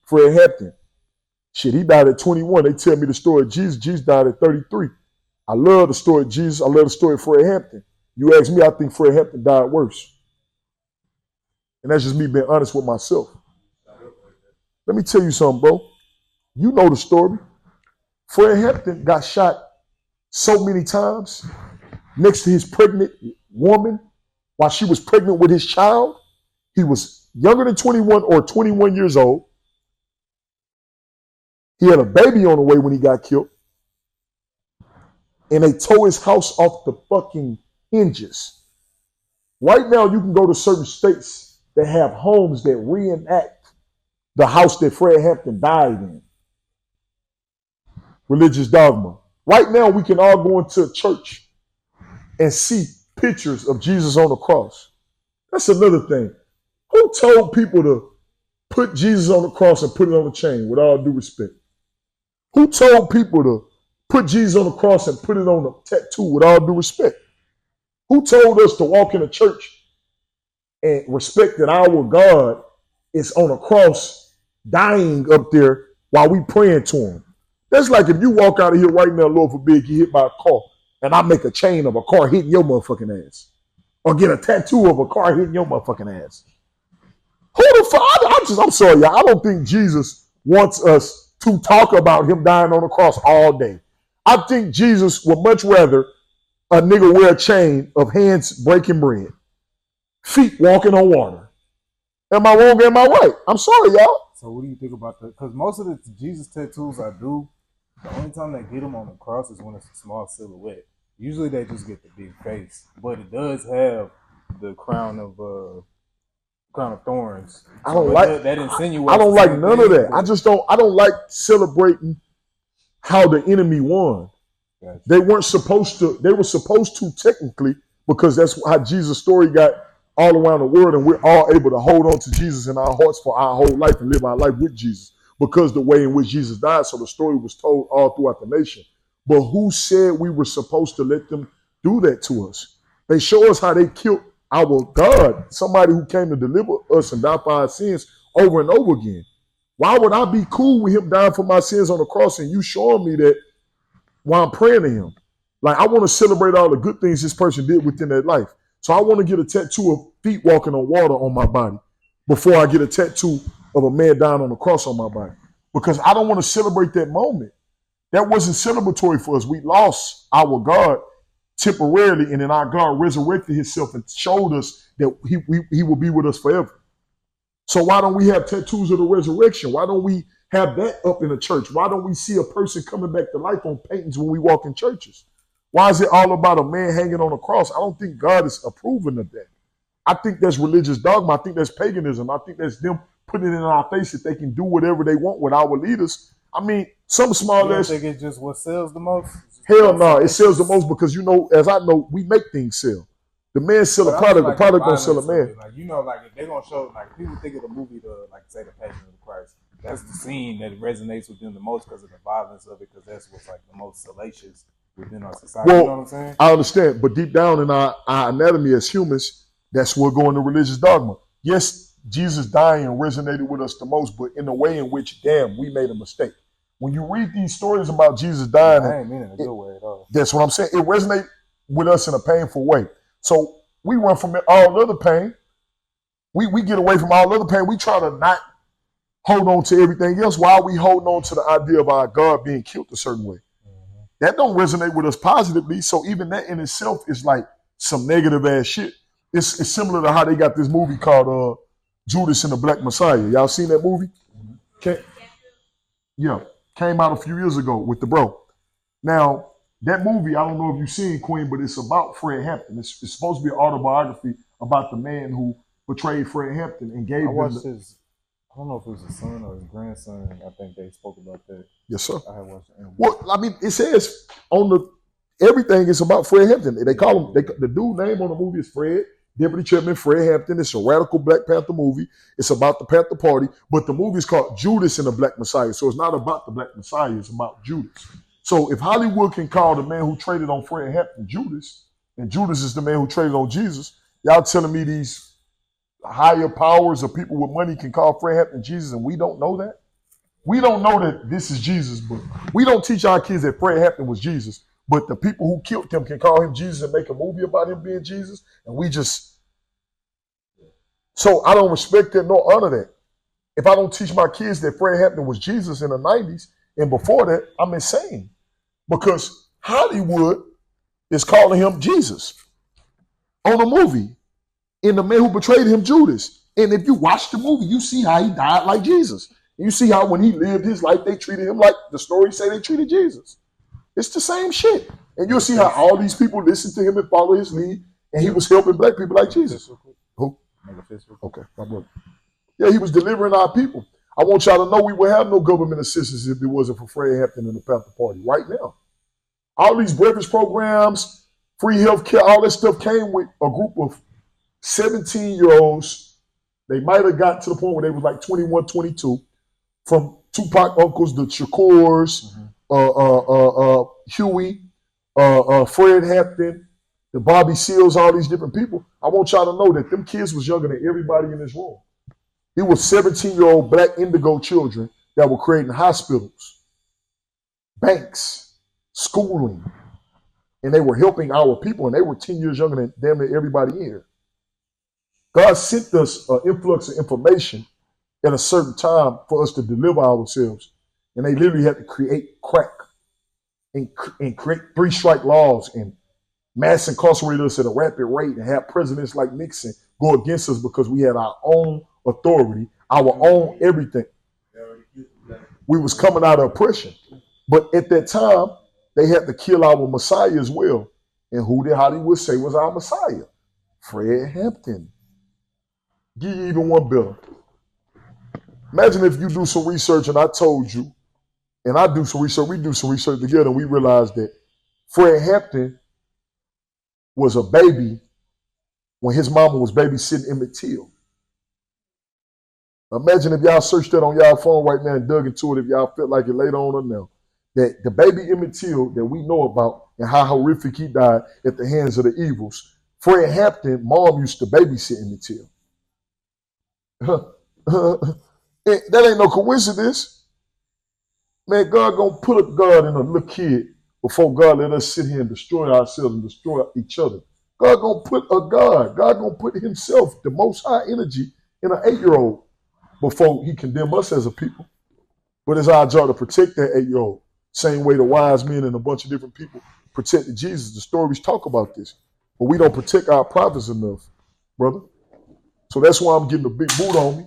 Fred Hampton. Shit, he died at 21. They tell me the story of Jesus. Jesus died at 33. I love the story of Jesus. I love the story of Fred Hampton. You ask me, I think Fred Hampton died worse. And that's just me being honest with myself. Let me tell you something, bro. You know the story. Fred Hampton got shot so many times next to his pregnant woman while she was pregnant with his child. He was younger than 21 or 21 years old. He had a baby on the way when he got killed. And they tore his house off the fucking hinges. Right now, you can go to certain states that have homes that reenact the house that Fred Hampton died in. Religious dogma. Right now, we can all go into a church and see pictures of Jesus on the cross. That's another thing. Who told people to put Jesus on the cross and put it on a chain, with all due respect? Who told people to put Jesus on the cross and put it on a tattoo, with all due respect? Who told us to walk in a church and respect that our God is on a cross dying up there while we praying to him? That's like if you walk out of here right now, Lord forbid, you hit by a car, and I make a chain of a car hitting your motherfucking ass. Or get a tattoo of a car hitting your motherfucking ass. Who the fuck? I'm sorry, y'all. I don't think Jesus wants us to talk about him dying on the cross all day. I think Jesus would much rather a nigga wear a chain of hands breaking bread, feet walking on water. Am I wrong? Am I right? I'm sorry, y'all. So what do you think about that? Because most of the Jesus tattoos I do, the only time they get them on the cross is when it's a small silhouette. Usually they just get the big face, but it does have the crown of thorns. I don't like that. Insinuates I don't like none of that. I don't like celebrating how the enemy won. Gotcha. They were supposed to technically, because that's how Jesus' story got all around the world, and we're all able to hold on to Jesus in our hearts for our whole life and live our life with Jesus because the way in which Jesus died. So the story was told all throughout the nation. But who said we were supposed to let them do that to us? They show us how they killed our God, somebody who came to deliver us and die for our sins over and over again. Why would I be cool with him dying for my sins on the cross and you showing me that while I'm praying to him? Like, I want to celebrate all the good things this person did within their life. So I want to get a tattoo of feet walking on water on my body before I get a tattoo of a man dying on the cross on my body. Because I don't want to celebrate that moment. That wasn't celebratory for us. We lost our God temporarily, and then our God resurrected himself and showed us that he will be with us forever. So why don't we have tattoos of the resurrection? Why don't we have that up in the church? Why don't we see a person coming back to life on paintings when we walk in churches? Why is it all about a man hanging on a cross? I don't think God is approving of that. I think that's religious dogma. I think that's paganism. I think that's them putting it in our face that they can do whatever they want with our leaders. I mean, some small ass. You think it's just what sells the most? Hell no, it sells the most because, you know, as I know, we make things sell. The man sell a product, the product don't sell a man. Like, you know, like if they're gonna show, like people think of the movie, like say the Passion of the Christ. That's the scene that resonates with them the most because of the violence of it, because that's what's like the most salacious within our society. Well, you know what I'm saying? I understand, but deep down in our anatomy as humans, that's what going to religious dogma. Yes, Jesus dying resonated with us the most, but in a way in which, damn, we made a mistake. When you read these stories about Jesus dying, I ain't mean it in a good way at all. That's what I'm saying. It resonates with us in a painful way. So we run from all other pain. We get away from all other pain. We try to not hold on to everything else. Why are we holding on to the idea of our God being killed a certain way? Mm-hmm. That don't resonate with us positively. So even that in itself is like some negative ass shit. It's similar to how they got this movie called Judas and the Black Messiah. Y'all seen that movie? Mm-hmm. Came out a few years ago with the bro. Now, that movie, I don't know if you've seen, Queen, but it's about Fred Hampton. It's supposed to be an autobiography about the man who portrayed Fred Hampton and gave him I don't know if it was his son or his grandson. I think they spoke about that. Yes, sir. I had watched it. Well, I mean, it says on everything is about Fred Hampton. They call him, the dude name on the movie is Fred, Deputy Chairman Fred Hampton. It's a radical Black Panther movie. It's about the Panther Party, but the movie is called Judas and the Black Messiah. So it's not about the Black Messiah, it's about Judas. So if Hollywood can call the man who traded on Fred Hampton Judas, and Judas is the man who traded on Jesus, y'all telling me these higher powers or people with money can call Fred Hampton Jesus and we don't know that? We don't know that this is Jesus, but we don't teach our kids that Fred Hampton was Jesus. But the people who killed him can call him Jesus and make a movie about him being Jesus. And we just, so I don't respect that nor honor that. If I don't teach my kids that Fred Hampton was Jesus in the 90s and before that, I'm insane. Because Hollywood is calling him Jesus on a movie. And the man who betrayed him, Judas. And if you watch the movie, you see how he died like Jesus. You see how when he lived his life, they treated him like the stories say they treated Jesus. It's the same shit. And you'll see how all these people listen to him and follow his lead. And he was helping black people like Jesus. Who? Okay, my brother. Yeah, he was delivering our people. I want y'all to know we would have no government assistance if it wasn't for Fred Hampton and the Panther Party right now. All these breakfast programs, free health care, all that stuff came with a group of 17-year-olds. They might have got to the point where they was like 21, 22, from Tupac uncles, the Shakurs, Huey, Fred Hampton, the Bobby Seals, all these different people. I want y'all to know that them kids was younger than everybody in this room. It was 17-year-old black indigo children that were creating hospitals, banks, schooling, and they were helping our people, and they were 10 years younger than damn near everybody here. God sent us an influx of information at a certain time for us to deliver ourselves, and they literally had to create crack and create 3-strike laws and mass incarcerate us at a rapid rate and have presidents like Nixon go against us because we had our own authority, our own everything. We was coming out of oppression. But at that time, they had to kill our Messiah as well. And who did Hollywood say was our Messiah? Fred Hampton. Give you even one better. Imagine if you do some research and I told you, and I do some research, we do some research together, and we realized that Fred Hampton was a baby when his mama was babysitting Emmett Till. Imagine if y'all searched that on y'all phone right now and dug into it if y'all felt like it later on or now. That the baby Emmett Till that we know about and how horrific he died at the hands of the evils, Fred Hampton, mom used to babysit Emmett Till. That ain't no coincidence. Man, God gonna put a God in a little kid before God let us sit here and destroy ourselves and destroy each other. God gonna put a God. God gonna put himself, the most high energy, in an 8-year-old before he condemn us as a people. But it's our job to protect that 8-year-old. Same way the wise men and a bunch of different people protected Jesus. The stories talk about this. But we don't protect our prophets enough, brother. So that's why I'm getting a big boot on me.